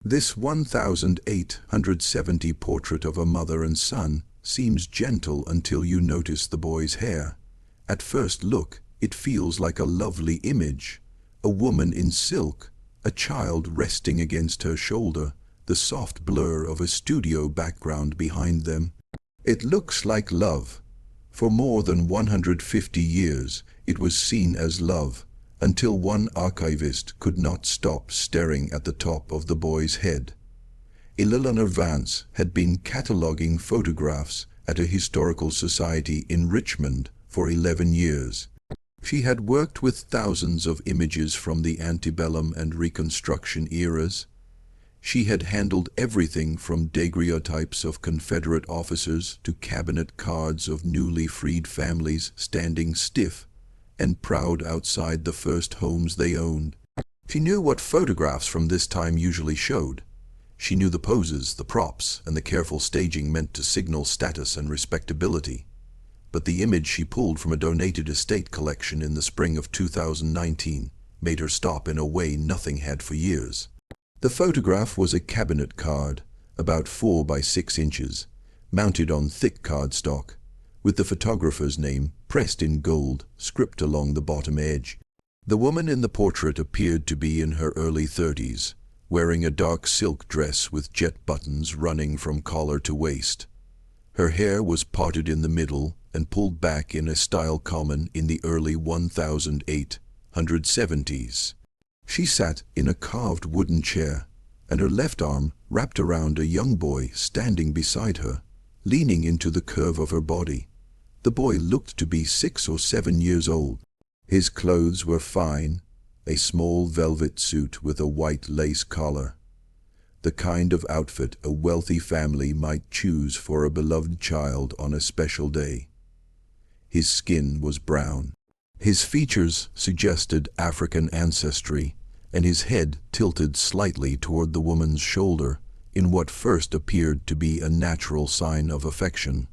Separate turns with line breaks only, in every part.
This 1870 portrait of a mother and son seems gentle until you notice the boy's hair. At first look, it feels like a lovely image. A woman in silk, a child resting against her shoulder, the soft blur of a studio background behind them. It looks like love. For more than 150 years, it was seen as love, until one archivist could not stop staring at the top of the boy's head. Eleanor Vance had been cataloging photographs at a historical society in Richmond for 11 years. She had worked with thousands of images from the antebellum and Reconstruction eras. She had handled everything from daguerreotypes of Confederate officers to cabinet cards of newly freed families standing stiff and proud outside the first homes they owned. She knew what photographs from this time usually showed. She knew the poses, the props, and the careful staging meant to signal status and respectability. But the image she pulled from a donated estate collection in the spring of 2019 made her stop in a way nothing had for years. The photograph was a cabinet card, about 4 by 6 inches, mounted on thick cardstock, with the photographer's name pressed in gold script along the bottom edge. The woman in the portrait appeared to be in her early 30s, wearing a dark silk dress with jet buttons running from collar to waist. Her hair was parted in the middle and pulled back in a style common in the early 1870s. She sat in a carved wooden chair, and her left arm wrapped around a young boy standing beside her, leaning into the curve of her body. The boy looked to be 6 or 7 years old. His clothes were fine, a small velvet suit with a white lace collar, the kind of outfit a wealthy family might choose for a beloved child on a special day. His skin was brown. His features suggested African ancestry, and his head tilted slightly toward the woman's shoulder in what first appeared to be a natural sign of affection.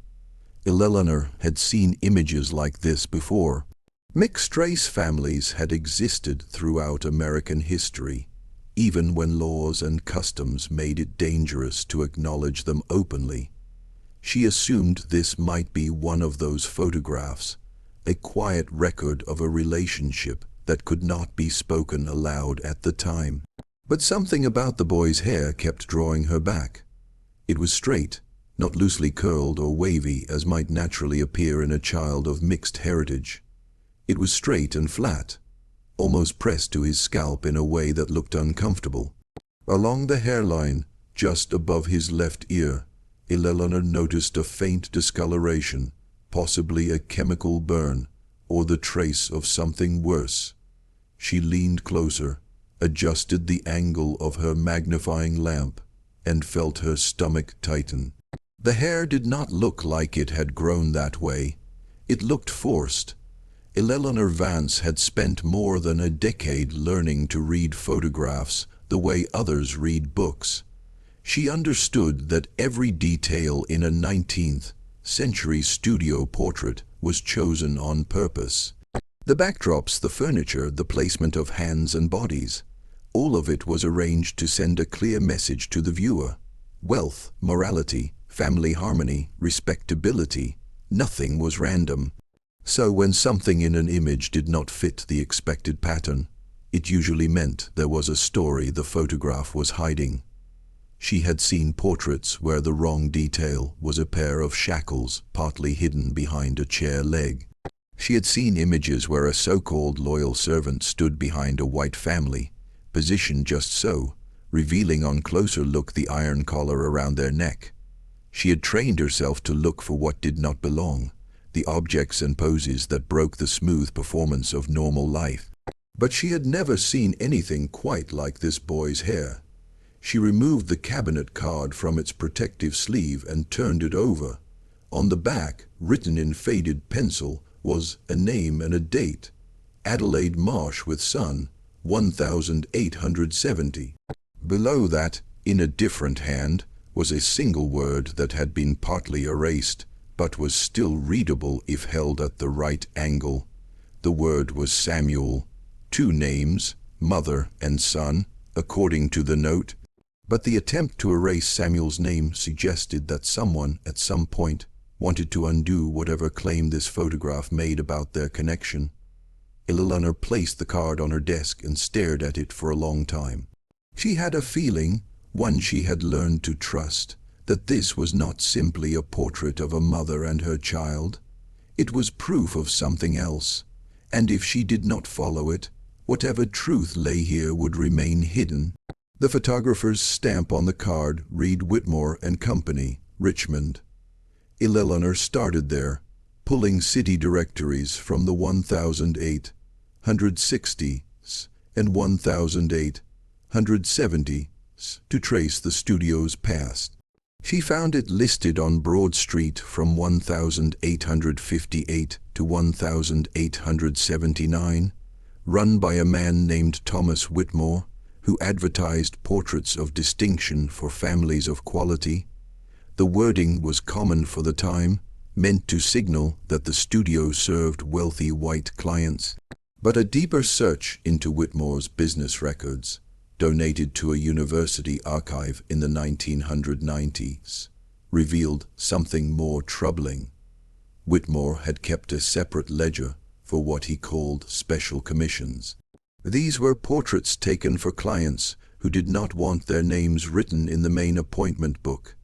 Eleanor had seen images like this before. Mixed-race families had existed throughout American history, even when laws and customs made it dangerous to acknowledge them openly. She assumed this might be one of those photographs, a quiet record of a relationship that could not be spoken aloud at the time. But something about the boy's hair kept drawing her back. It was straight, not loosely curled or wavy as might naturally appear in a child of mixed heritage. It was straight and flat, almost pressed to his scalp in a way that looked uncomfortable. Along the hairline, just above his left ear, Eleanor noticed a faint discoloration, possibly a chemical burn, or the trace of something worse. She leaned closer, adjusted the angle of her magnifying lamp, and felt her stomach tighten. The hair did not look like it had grown that way. It looked forced. Eleanor Vance had spent more than a decade learning to read photographs the way others read books. She understood that every detail in a 19th century studio portrait was chosen on purpose. The backdrops, the furniture, the placement of hands and bodies, all of it was arranged to send a clear message to the viewer. Wealth, morality, family harmony, respectability, nothing was random. So when something in an image did not fit the expected pattern, it usually meant there was a story the photograph was hiding. She had seen portraits where the wrong detail was a pair of shackles partly hidden behind a chair leg. She had seen images where a so-called loyal servant stood behind a white family, positioned just so, revealing on closer look the iron collar around their neck. She had trained herself to look for what did not belong, the objects and poses that broke the smooth performance of normal life. But she had never seen anything quite like this boy's hair. She removed the cabinet card from its protective sleeve and turned it over. On the back, written in faded pencil, was a name and a date. Adelaide Marsh with son, 1870. Below that, in a different hand, was a single word that had been partly erased, but was still readable if held at the right angle. The word was Samuel. 2 names, mother and son, according to the note. But the attempt to erase Samuel's name suggested that someone, at some point, wanted to undo whatever claim this photograph made about their connection. Eleanor placed the card on her desk and stared at it for a long time. She had a feeling, one she had learned to trust, that this was not simply a portrait of a mother and her child. It was proof of something else, and if she did not follow it, whatever truth lay here would remain hidden. The photographer's stamp on the card read Whitmore and Company, Richmond. Eleanor started there, pulling city directories from the 1860s and 1870s to trace the studio's past. She found it listed on Broad Street from 1858 to 1879, run by a man named Thomas Whitmore, who advertised portraits of distinction for families of quality. The wording was common for the time, meant to signal that the studio served wealthy white clients. But a deeper search into Whitmore's business records, donated to a university archive in the 1990s, revealed something more troubling. Whitmore had kept a separate ledger for what he called special commissions. These were portraits taken for clients who did not want their names written in the main appointment book.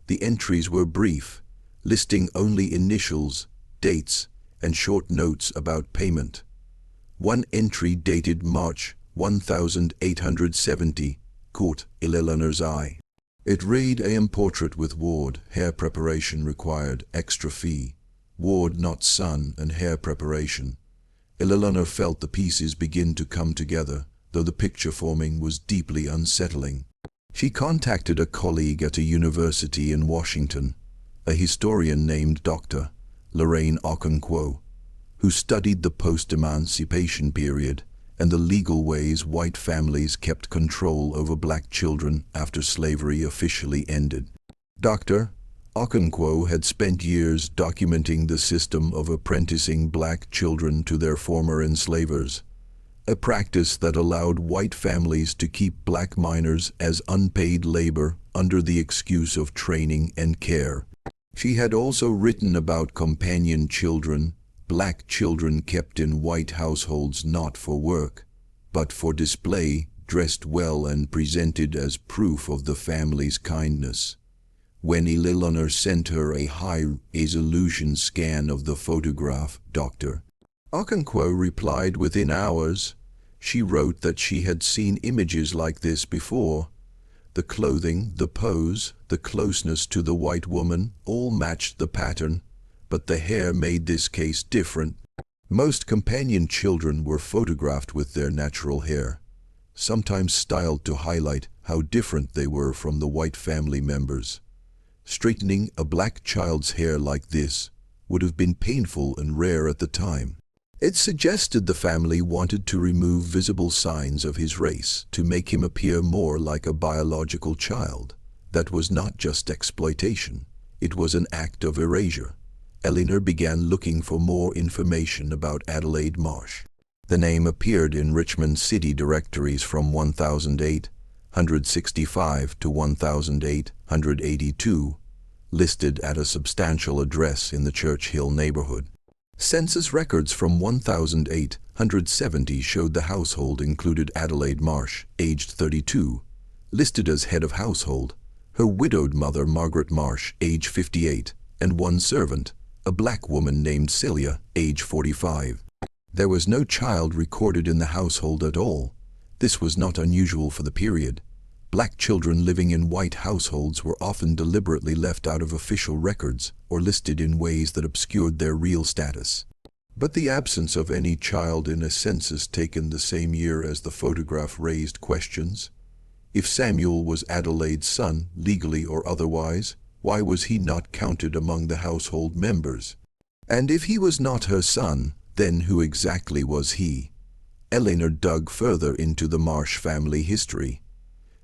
The entries were brief, listing only initials, dates, and short notes about payment. One entry dated March 1870 caught Eleanor's eye. It read, "A.M. portrait with Ward, hair preparation required, extra fee. Ward not son and hair preparation." Eleanor felt the pieces begin to come together, though the picture forming was deeply unsettling. She contacted a colleague at a university in Washington, a historian named Dr. Lorraine Okonkwo, who studied the post-emancipation period and the legal ways white families kept control over black children after slavery officially ended. Dr. Okonkwo had spent years documenting the system of apprenticing black children to their former enslavers, a practice that allowed white families to keep black minors as unpaid labor under the excuse of training and care. She had also written about companion children, black children kept in white households not for work, but for display, dressed well and presented as proof of the family's kindness. When Eleanor sent her a high-resolution scan of the photograph, Dr. Okonkwo replied within hours. She wrote that she had seen images like this before. The clothing, the pose, the closeness to the white woman all matched the pattern, but the hair made this case different. Most companion children were photographed with their natural hair, sometimes styled to highlight how different they were from the white family members. Straightening a black child's hair like this would have been painful and rare at the time. It suggested the family wanted to remove visible signs of his race to make him appear more like a biological child. That was not just exploitation, it was an act of erasure. Eleanor began looking for more information about Adelaide Marsh. The name appeared in Richmond city directories from 1865 to 1882, listed at a substantial address in the Churchill neighborhood. Census records from 1870 showed the household included Adelaide Marsh, aged 32, listed as head of household, her widowed mother Margaret Marsh, age 58, and one servant, a black woman named Celia, age 45. There was no child recorded in the household at all. This was not unusual for the period. Black children living in white households were often deliberately left out of official records or listed in ways that obscured their real status. But the absence of any child in a census taken the same year as the photograph raised questions. If Samuel was Adelaide's son, legally or otherwise, why was he not counted among the household members? And if he was not her son, then who exactly was he? Eleanor dug further into the Marsh family history.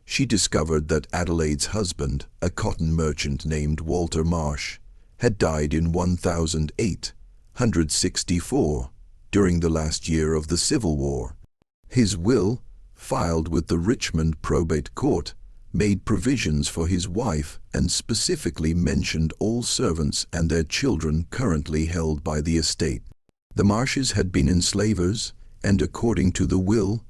She discovered that Adelaide's husband, a cotton merchant named Walter Marsh, had died in 1864, during the last year of the Civil War. His will, filed with the Richmond Probate Court, made provisions for his wife, and specifically mentioned all servants and their children currently held by the estate. The Marshes had been enslavers, and according to the will,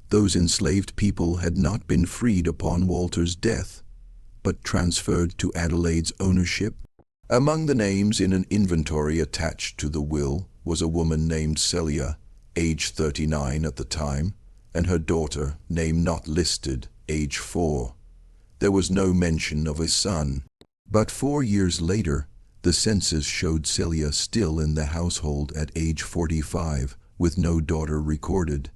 those enslaved people had not been freed upon Walter's death, but transferred to Adelaide's ownership. Among the names in an inventory attached to the will was a woman named Celia, age 39 at the time, and her daughter, name not listed, age 4. There was no mention of a son. But 4 years later, the census showed Celia still in the household at age 45, with no daughter recorded,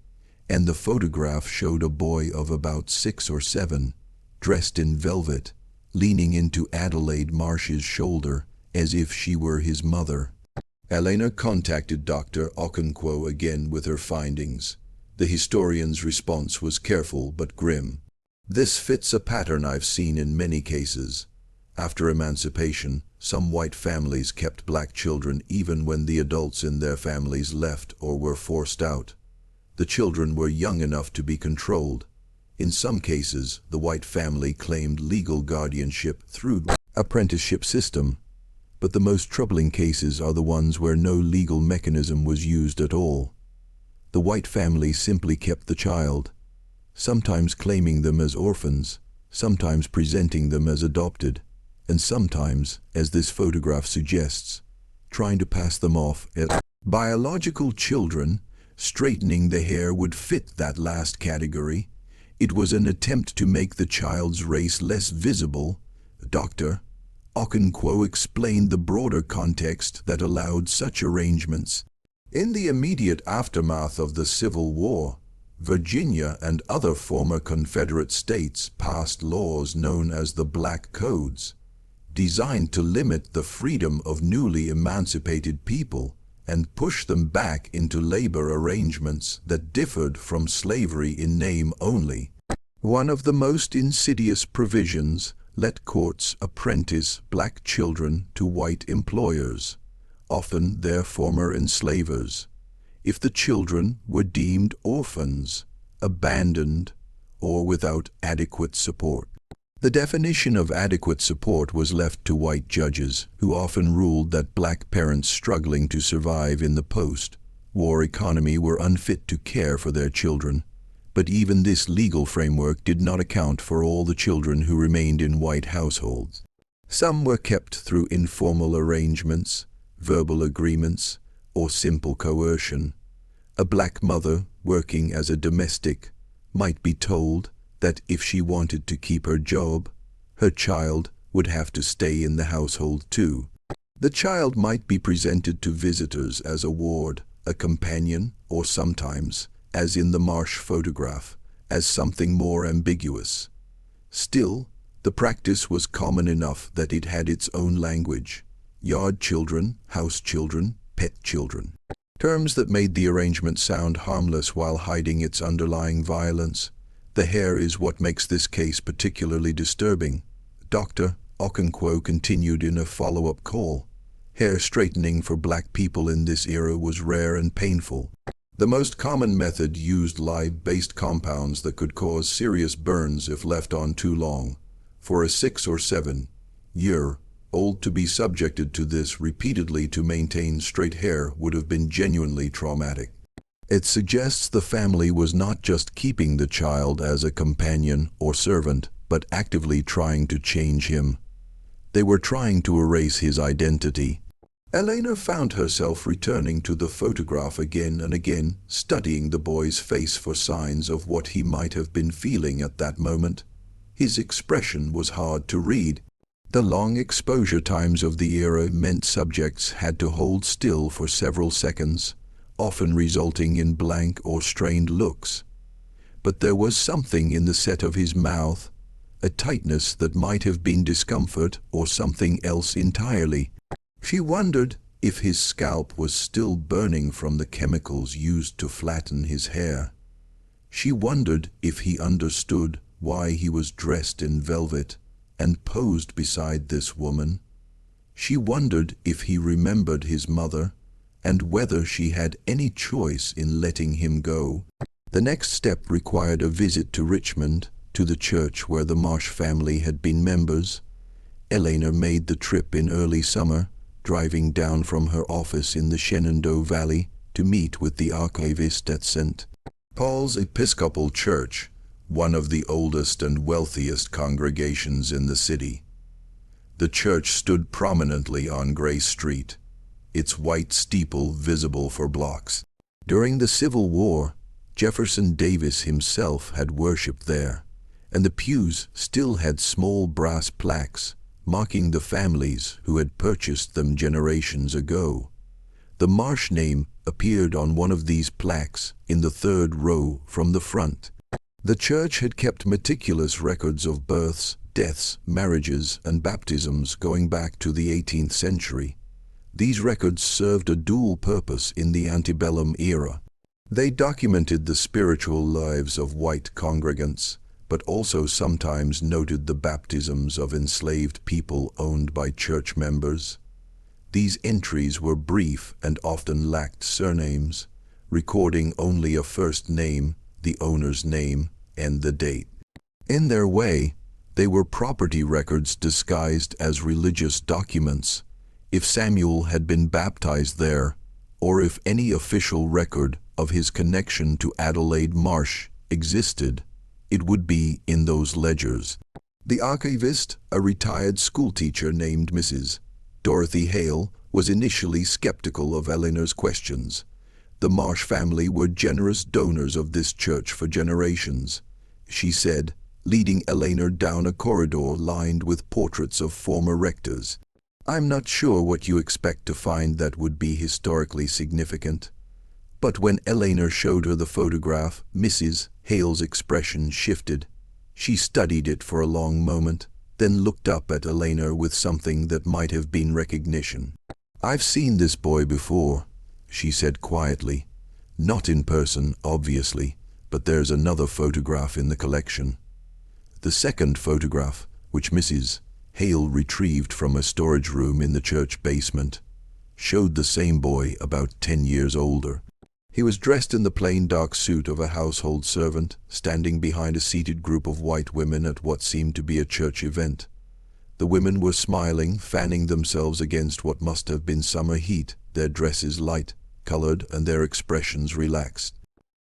and the photograph showed a boy of about 6 or 7, dressed in velvet, leaning into Adelaide Marsh's shoulder as if she were his mother. Elena contacted Dr. Okonkwo again with her findings. The historian's response was careful but grim. "This fits a pattern I've seen in many cases. After emancipation, some white families kept black children even when the adults in their families left or were forced out. The children were young enough to be controlled. In some cases, the white family claimed legal guardianship through the apprenticeship system. But the most troubling cases are the ones where no legal mechanism was used at all. The white family simply kept the child, sometimes claiming them as orphans, sometimes presenting them as adopted, and sometimes, as this photograph suggests, trying to pass them off as biological children. Straightening the hair would fit that last category. It was an attempt to make the child's race less visible. Dr. Okonkwo explained the broader context that allowed such arrangements. In the immediate aftermath of the Civil War, Virginia and other former Confederate states passed laws known as the Black Codes, designed to limit the freedom of newly emancipated people and push them back into labor arrangements that differed from slavery in name only. One of the most insidious provisions let courts apprentice black children to white employers, often their former enslavers, if the children were deemed orphans, abandoned, or without adequate support. The definition of adequate support was left to white judges, who often ruled that black parents struggling to survive in the post-war economy were unfit to care for their children. But even this legal framework did not account for all the children who remained in white households. Some were kept through informal arrangements, verbal agreements, or simple coercion. A black mother working as a domestic might be told that if she wanted to keep her job, her child would have to stay in the household too. The child might be presented to visitors as a ward, a companion, or sometimes, as in the Marsh photograph, as something more ambiguous. Still, the practice was common enough that it had its own language: yard children, house children, pet children. Terms that made the arrangement sound harmless while hiding its underlying violence. The hair is what makes this case particularly disturbing. Dr. Okonkwo continued in a follow-up call. Hair straightening for black people in this era was rare and painful. The most common method used lye-based compounds that could cause serious burns if left on too long. For a 6 or 7-year-old to be subjected to this repeatedly to maintain straight hair would have been genuinely traumatic. It suggests the family was not just keeping the child as a companion or servant, but actively trying to change him. They were trying to erase his identity. Elena found herself returning to the photograph again and again, studying the boy's face for signs of what he might have been feeling at that moment. His expression was hard to read. The long exposure times of the era meant subjects had to hold still for several seconds, often resulting in blank or strained looks. But there was something in the set of his mouth, a tightness that might have been discomfort or something else entirely. She wondered if his scalp was still burning from the chemicals used to flatten his hair. She wondered if he understood why he was dressed in velvet and posed beside this woman. She wondered if he remembered his mother and whether she had any choice in letting him go. The next step required a visit to Richmond, to the church where the Marsh family had been members. Eleanor made the trip in early summer, driving down from her office in the Shenandoah Valley to meet with the archivist at St. Paul's Episcopal Church, one of the oldest and wealthiest congregations in the city. The church stood prominently on Gray Street, its white steeple visible for blocks. During the Civil War, Jefferson Davis himself had worshipped there, and the pews still had small brass plaques marking the families who had purchased them generations ago. The Marsh name appeared on one of these plaques in the third row from the front. The church had kept meticulous records of births, deaths, marriages, and baptisms going back to the 18th century. These records served a dual purpose in the antebellum era. They documented the spiritual lives of white congregants, but also sometimes noted the baptisms of enslaved people owned by church members. These entries were brief and often lacked surnames, recording only a first name, the owner's name, and the date. In their way, they were property records disguised as religious documents. If Samuel had been baptized there, or if any official record of his connection to Adelaide Marsh existed, it would be in those ledgers. The archivist, a retired schoolteacher named Mrs. Dorothy Hale, was initially skeptical of Eleanor's questions. The Marsh family were generous donors of this church for generations, she said, leading Eleanor down a corridor lined with portraits of former rectors. I'm not sure what you expect to find that would be historically significant. But when Eleanor showed her the photograph, Mrs. Hale's expression shifted. She studied it for a long moment, then looked up at Eleanor with something that might have been recognition. "I've seen this boy before," she said quietly. "Not in person, obviously, but there's another photograph in the collection." The second photograph, which Mrs. Hale retrieved from a storage room in the church basement, showed the same boy about 10 years older. He was dressed in the plain dark suit of a household servant, standing behind a seated group of white women at what seemed to be a church event. The women were smiling, fanning themselves against what must have been summer heat, their dresses light, colored, and their expressions relaxed.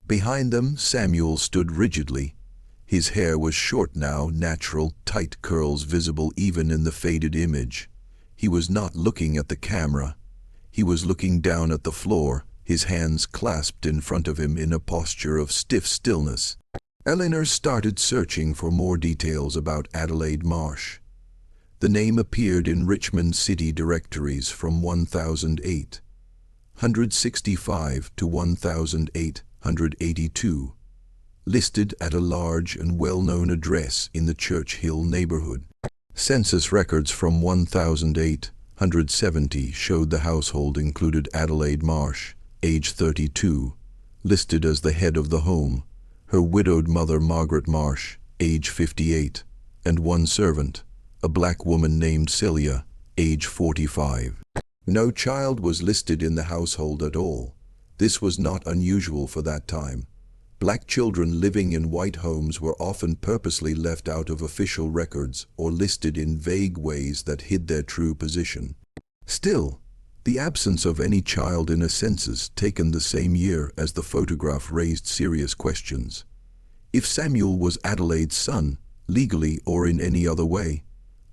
Behind them, Samuel stood rigidly. His hair was short now, natural, tight curls visible even in the faded image. He was not looking at the camera. He was looking down at the floor, his hands clasped in front of him in a posture of stiff stillness. Eleanor started searching for more details about Adelaide Marsh. The name appeared in Richmond city directories from 1865 to 1882, listed at a large and well-known address in the Church Hill neighborhood. Census records from 1870 showed the household included Adelaide Marsh, age 32, listed as the head of the home, her widowed mother Margaret Marsh, age 58, and one servant, a black woman named Celia, age 45. No child was listed in the household at all. This was not unusual for that time. Black children living in white homes were often purposely left out of official records or listed in vague ways that hid their true position. Still, the absence of any child in a census taken the same year as the photograph raised serious questions. If Samuel was Adelaide's son, legally or in any other way,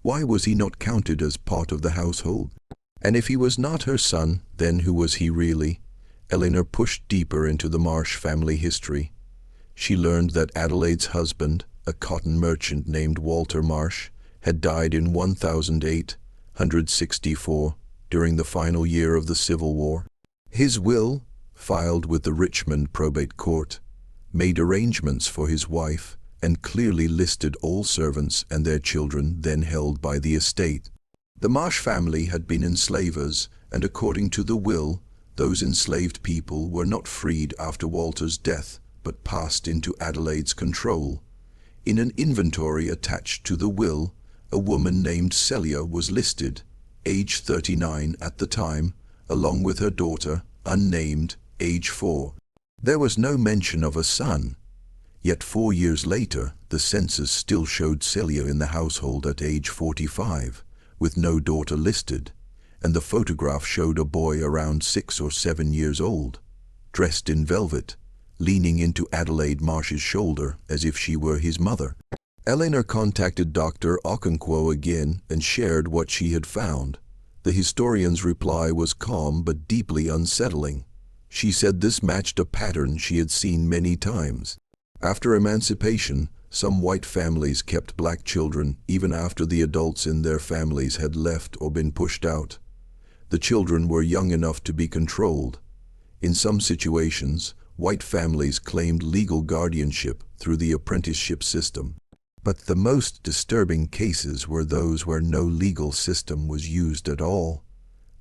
why was he not counted as part of the household? And if he was not her son, then who was he really? Eleanor pushed deeper into the Marsh family history. She learned that Adelaide's husband, a cotton merchant named Walter Marsh, had died in 1864 during the final year of the Civil War. His will, filed with the Richmond probate court, made arrangements for his wife and clearly listed all servants and their children then held by the estate. The Marsh family had been enslavers, and according to the will, those enslaved people were not freed after Walter's death, but passed into Adelaide's control. In an inventory attached to the will, a woman named Celia was listed, age 39 at the time, along with her daughter, unnamed, age 4. There was no mention of a son. Yet 4 years later, the census still showed Celia in the household at age 45, with no daughter listed, and the photograph showed a boy around 6 or 7 years old, dressed in velvet, leaning into Adelaide Marsh's shoulder as if she were his mother. Eleanor contacted Dr. Okonkwo again and shared what she had found. The historian's reply was calm but deeply unsettling. She said this matched a pattern she had seen many times. After emancipation, some white families kept black children even after the adults in their families had left or been pushed out. The children were young enough to be controlled. In some situations, white families claimed legal guardianship through the apprenticeship system. But the most disturbing cases were those where no legal system was used at all.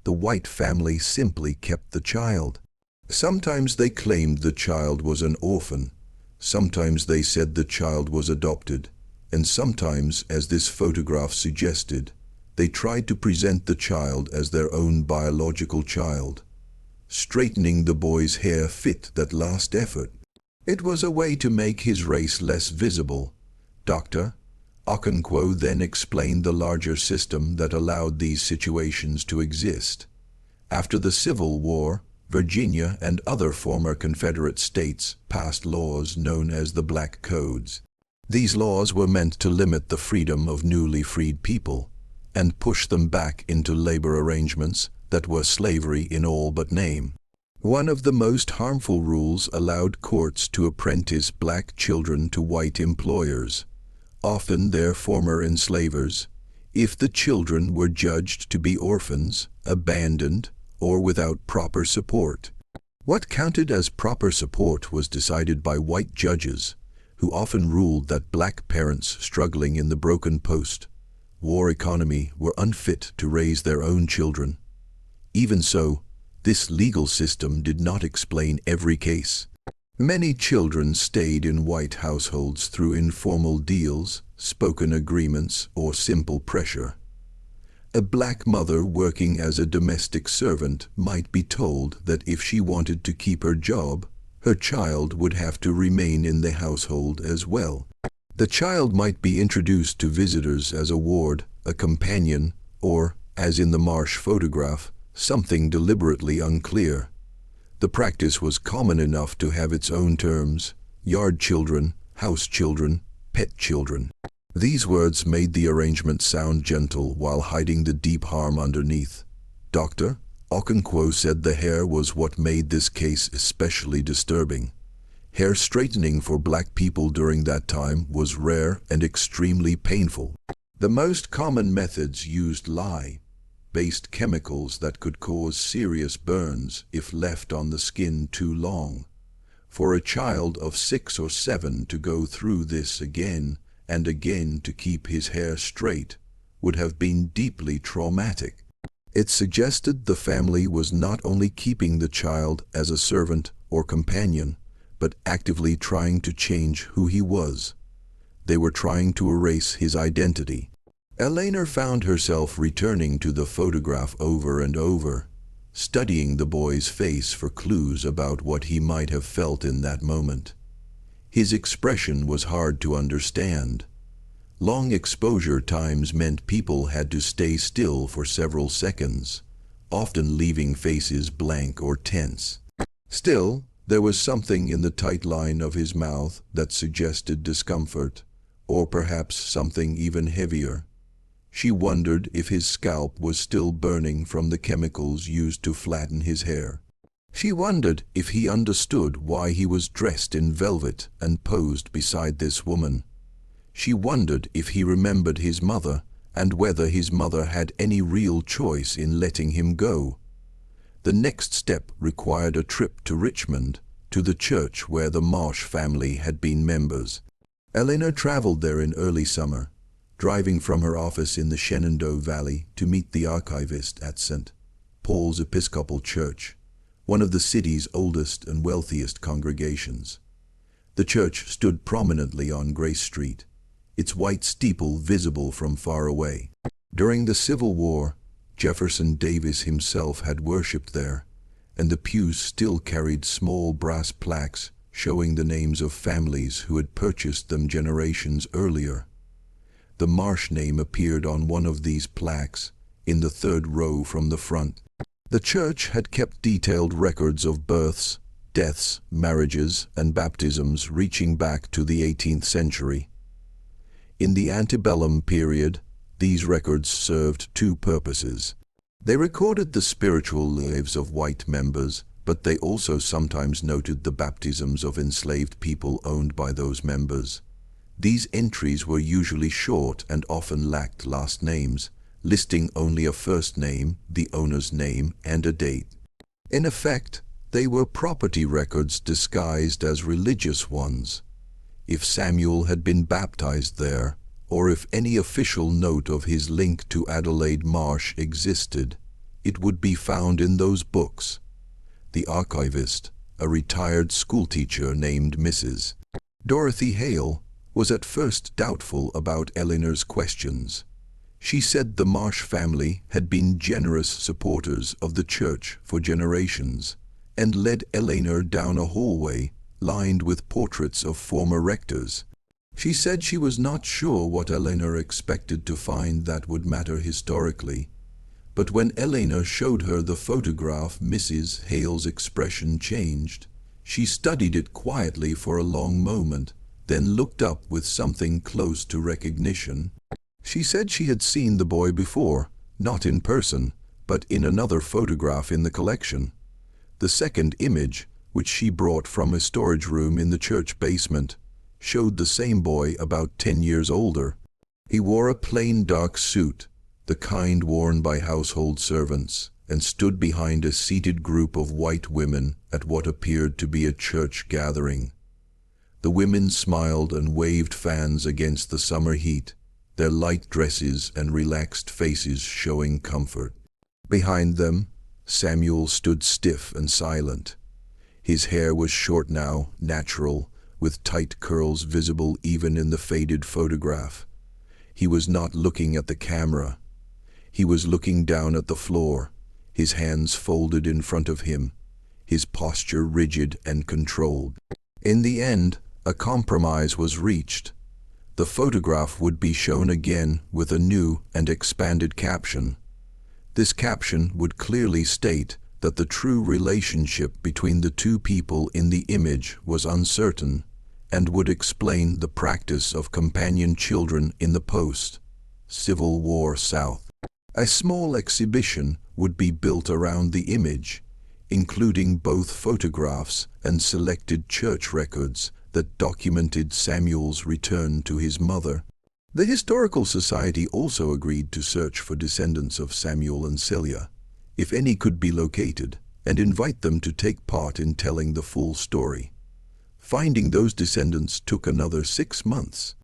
The white family simply kept the child. Sometimes they claimed the child was an orphan. Sometimes they said the child was adopted, and sometimes, as this photograph suggested, they tried to present the child as their own biological child. Straightening the boy's hair fit that last effort. It was a way to make his race less visible. Dr. Okonkwo then explained the larger system that allowed these situations to exist. After the Civil War, Virginia and other former Confederate states passed laws known as the Black Codes. These laws were meant to limit the freedom of newly freed people and push them back into labor arrangements that were slavery in all but name. One of the most harmful rules allowed courts to apprentice black children to white employers, often their former enslavers, if the children were judged to be orphans, abandoned, or without proper support. What counted as proper support was decided by white judges, who often ruled that black parents struggling in the broken post-war economy were unfit to raise their own children. Even so, this legal system did not explain every case. Many children stayed in white households through informal deals, spoken agreements, or simple pressure. A black mother working as a domestic servant might be told that if she wanted to keep her job, her child would have to remain in the household as well. The child might be introduced to visitors as a ward, a companion, or, as in the Marsh photograph, something deliberately unclear. The practice was common enough to have its own terms: yard children, house children, pet children. These words made the arrangement sound gentle while hiding the deep harm underneath. Dr. Okonkwo said the hair was what made this case especially disturbing. Hair straightening for black people during that time was rare and extremely painful. The most common methods used lye-based chemicals that could cause serious burns if left on the skin too long. For a child of 6 or 7 to go through this again and again to keep his hair straight would have been deeply traumatic. It suggested the family was not only keeping the child as a servant or companion, but actively trying to change who he was. They were trying to erase his identity. Eleanor found herself returning to the photograph over and over, studying the boy's face for clues about what he might have felt in that moment. His expression was hard to understand. Long exposure times meant people had to stay still for several seconds, often leaving faces blank or tense. Still, there was something in the tight line of his mouth that suggested discomfort, or perhaps something even heavier. She wondered if his scalp was still burning from the chemicals used to flatten his hair. She wondered if he understood why he was dressed in velvet and posed beside this woman. She wondered if he remembered his mother and whether his mother had any real choice in letting him go. The next step required a trip to Richmond, to the church where the Marsh family had been members. Eleanor traveled there in early summer, driving from her office in the Shenandoah Valley to meet the archivist at St. Paul's Episcopal Church, one of the city's oldest and wealthiest congregations. The church stood prominently on Grace Street, its white steeple visible from far away. During the Civil War, Jefferson Davis himself had worshipped there, and the pews still carried small brass plaques showing the names of families who had purchased them generations earlier. The Marsh name appeared on one of these plaques, in the third row from the front. The church had kept detailed records of births, deaths, marriages, and baptisms reaching back to the 18th century. In the antebellum period, these records served two purposes. They recorded the spiritual lives of white members, but they also sometimes noted the baptisms of enslaved people owned by those members. These entries were usually short and often lacked last names, listing only a first name, the owner's name, and a date. In effect, they were property records disguised as religious ones. If Samuel had been baptized there, or if any official note of his link to Adelaide Marsh existed, it would be found in those books. The archivist, a retired schoolteacher named Mrs. Dorothy Hale, was at first doubtful about Eleanor's questions. She said the Marsh family had been generous supporters of the church for generations, and led Eleanor down a hallway lined with portraits of former rectors. She said she was not sure what Eleanor expected to find that would matter historically, but when Eleanor showed her the photograph, Mrs. Hale's expression changed. She studied it quietly for a long moment, then looked up with something close to recognition. She said she had seen the boy before, not in person, but in another photograph in the collection. The second image, which she brought from a storage room in the church basement, showed the same boy about 10 years older. He wore a plain dark suit, the kind worn by household servants, and stood behind a seated group of white women at what appeared to be a church gathering. The women smiled and waved fans against the summer heat, their light dresses and relaxed faces showing comfort. Behind them, Samuel stood stiff and silent. His hair was short now, natural, with tight curls visible even in the faded photograph. He was not looking at the camera. He was looking down at the floor, his hands folded in front of him, his posture rigid and controlled. In the end, a compromise was reached. The photograph would be shown again with a new and expanded caption. This caption would clearly state that the true relationship between the two people in the image was uncertain, and would explain the practice of companion children in the post-Civil War South. A small exhibition would be built around the image, including both photographs and selected church records that documented Samuel's return to his mother. The Historical Society also agreed to search for descendants of Samuel and Celia, if any could be located, and invite them to take part in telling the full story. Finding those descendants took another 6 months.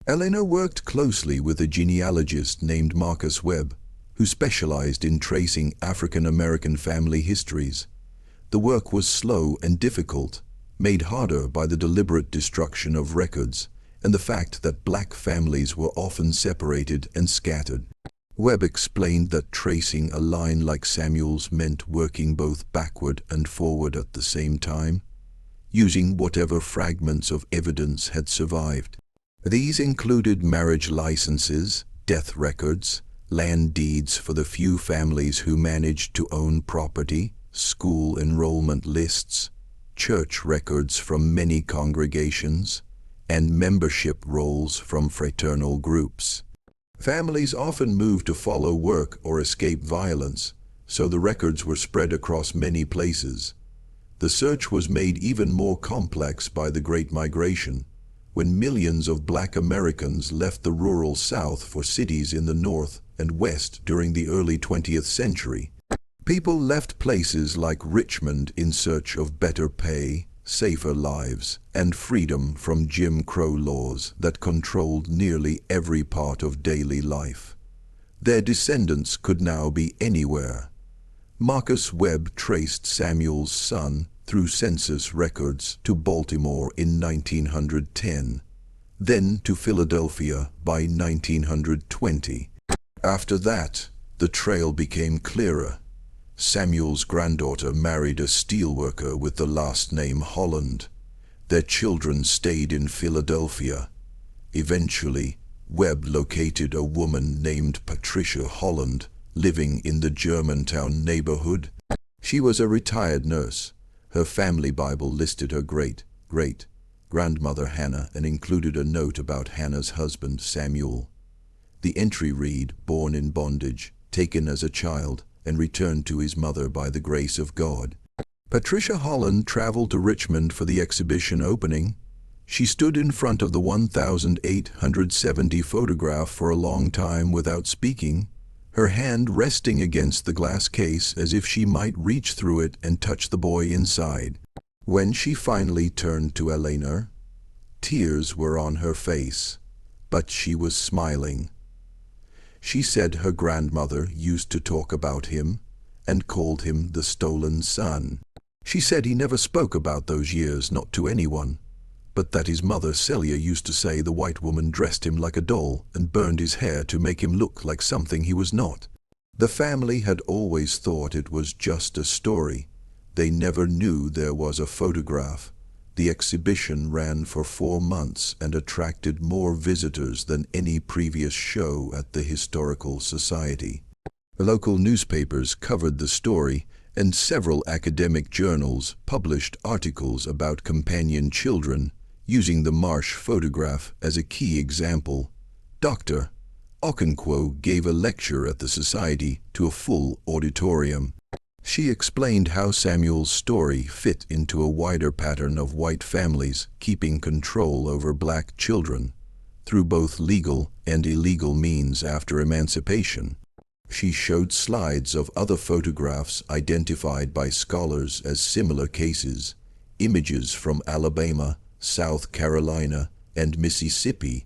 Eleanor worked closely with a genealogist named Marcus Webb, who specialized in tracing African American family histories. The work was slow and difficult, made harder by the deliberate destruction of records and the fact that black families were often separated and scattered. Webb explained that tracing a line like Samuel's meant working both backward and forward at the same time, using whatever fragments of evidence had survived. These included marriage licenses, death records, land deeds for the few families who managed to own property, school enrollment lists, church records from many congregations, and membership rolls from fraternal groups. Families often moved to follow work or escape violence, so the records were spread across many places. The search was made even more complex by the Great Migration, when millions of black Americans left the rural South for cities in the North and West during the early 20th century. People left places like Richmond in search of better pay, safer lives, and freedom from Jim Crow laws that controlled nearly every part of daily life. Their descendants could now be anywhere. Marcus Webb traced Samuel's son through census records to Baltimore in 1910, then to Philadelphia by 1920. After that, the trail became clearer. Samuel's granddaughter married a steelworker with the last name Holland. Their children stayed in Philadelphia. Eventually, Webb located a woman named Patricia Holland living in the Germantown neighborhood. She was a retired nurse. Her family Bible listed her great-great-grandmother Hannah and included a note about Hannah's husband Samuel. The entry read, "Born in bondage, taken as a child, and returned to his mother by the grace of God." Patricia Holland traveled to Richmond for the exhibition opening. She stood in front of the 1,870 photograph for a long time without speaking, her hand resting against the glass case as if she might reach through it and touch the boy inside. When she finally turned to Eleanor, tears were on her face, but she was smiling. She said her grandmother used to talk about him and called him the stolen son. She said he never spoke about those years, not to anyone, but that his mother Celia used to say the white woman dressed him like a doll and burned his hair to make him look like something he was not. The family had always thought it was just a story. They never knew there was a photograph. The exhibition ran for 4 months and attracted more visitors than any previous show at the Historical Society. Local newspapers covered the story, and several academic journals published articles about companion children, using the Marsh photograph as a key example. Dr. Okonkwo gave a lecture at the Society to a full auditorium. She explained how Samuel's story fit into a wider pattern of white families keeping control over black children, through both legal and illegal means after emancipation. She showed slides of other photographs identified by scholars as similar cases, images from Alabama, South Carolina, and Mississippi.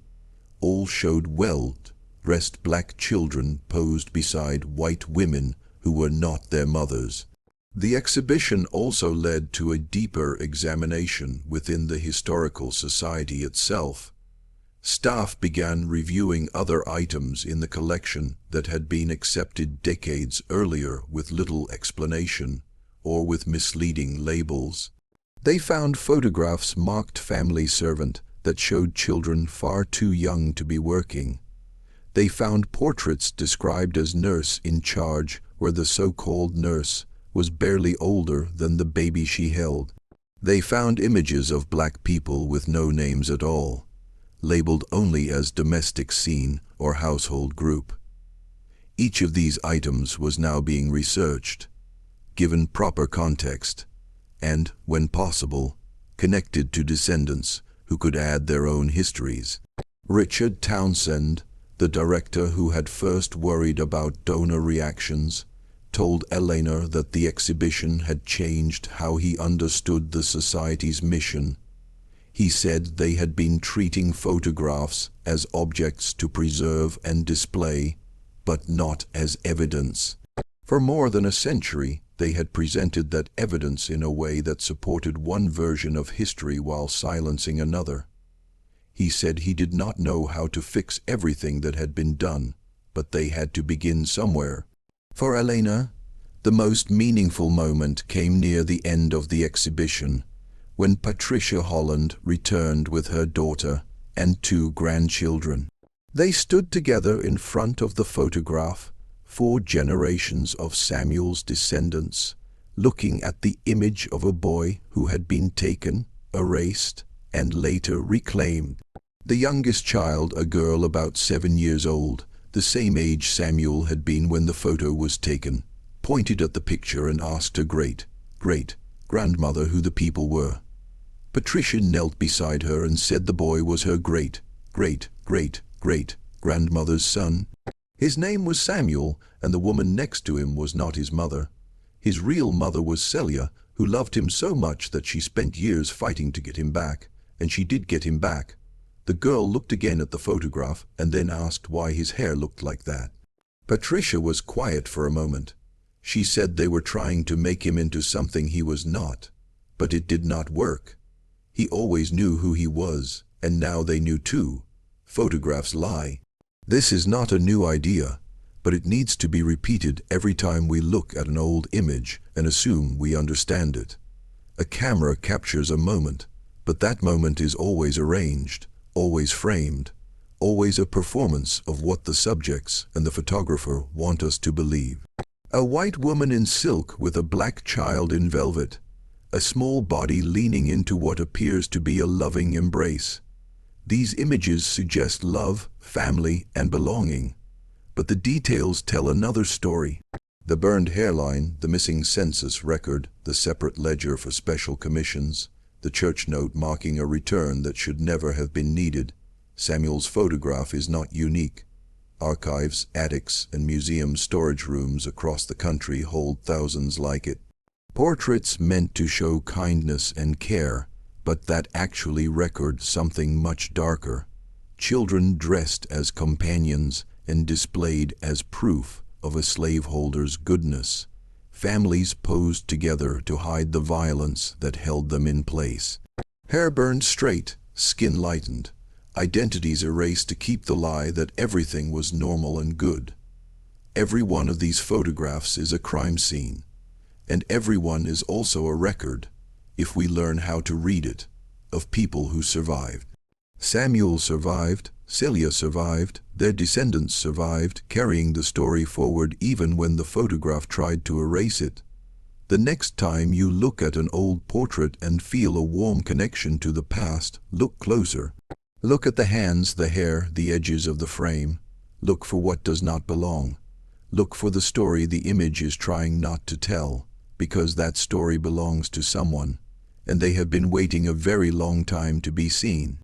All showed well-dressed black children posed beside white women who were not their mothers. The exhibition also led to a deeper examination within the Historical Society itself. Staff began reviewing other items in the collection that had been accepted decades earlier with little explanation or with misleading labels. They found photographs marked family servant that showed children far too young to be working. They found portraits described as nurse in charge where the so-called nurse was barely older than the baby she held. They found images of black people with no names at all, labeled only as domestic scene or household group. Each of these items was now being researched, given proper context, and, when possible, connected to descendants who could add their own histories. Richard Townsend, the director who had first worried about donor reactions, told Eleanor that the exhibition had changed how he understood the Society's mission. He said they had been treating photographs as objects to preserve and display, but not as evidence. For more than a century, they had presented that evidence in a way that supported one version of history while silencing another. He said he did not know how to fix everything that had been done, but they had to begin somewhere. For Elena, the most meaningful moment came near the end of the exhibition, when Patricia Holland returned with her daughter and 2 grandchildren. They stood together in front of the photograph, 4 generations of Samuel's descendants, looking at the image of a boy who had been taken, erased, and later reclaimed. The youngest child, a girl about 7 years old, the same age Samuel had been when the photo was taken, pointed at the picture and asked her great-grandmother who the people were. Patricia knelt beside her and said the boy was her great-grandmother's son. His name was Samuel, and the woman next to him was not his mother. His real mother was Celia, who loved him so much that she spent years fighting to get him back, and she did get him back. The girl looked again at the photograph and then asked why his hair looked like that. Patricia was quiet for a moment. She said they were trying to make him into something he was not, but it did not work. He always knew who he was, and now they knew too. Photographs lie. This is not a new idea, but it needs to be repeated every time we look at an old image and assume we understand it. A camera captures a moment, But that moment is always arranged, always framed, always a performance of what the subjects and the photographer want us to believe. A white woman in silk with a black child in velvet, a small body leaning into what appears to be a loving embrace. These images suggest love, family, and belonging. But the details tell another story. The burned hairline, the missing census record, the separate ledger for special commissions, the church note marking a return that should never have been needed. Samuel's photograph is not unique. Archives, attics, and museum storage rooms across the country hold thousands like it. Portraits meant to show kindness and care, but that actually record something much darker. Children dressed as companions and displayed as proof of a slaveholder's goodness. Families posed together to hide the violence that held them in place. Hair burned straight, skin lightened. Identities erased to keep the lie that everything was normal and good. Every one of these photographs is a crime scene, and every one is also a record, if we learn how to read it, of people who survived. Samuel survived, Celia survived, their descendants survived, carrying the story forward even when the photograph tried to erase it. The next time you look at an old portrait and feel a warm connection to the past, look closer. Look at the hands, the hair, the edges of the frame. Look for what does not belong. Look for the story the image is trying not to tell, because that story belongs to someone, and they have been waiting a very long time to be seen.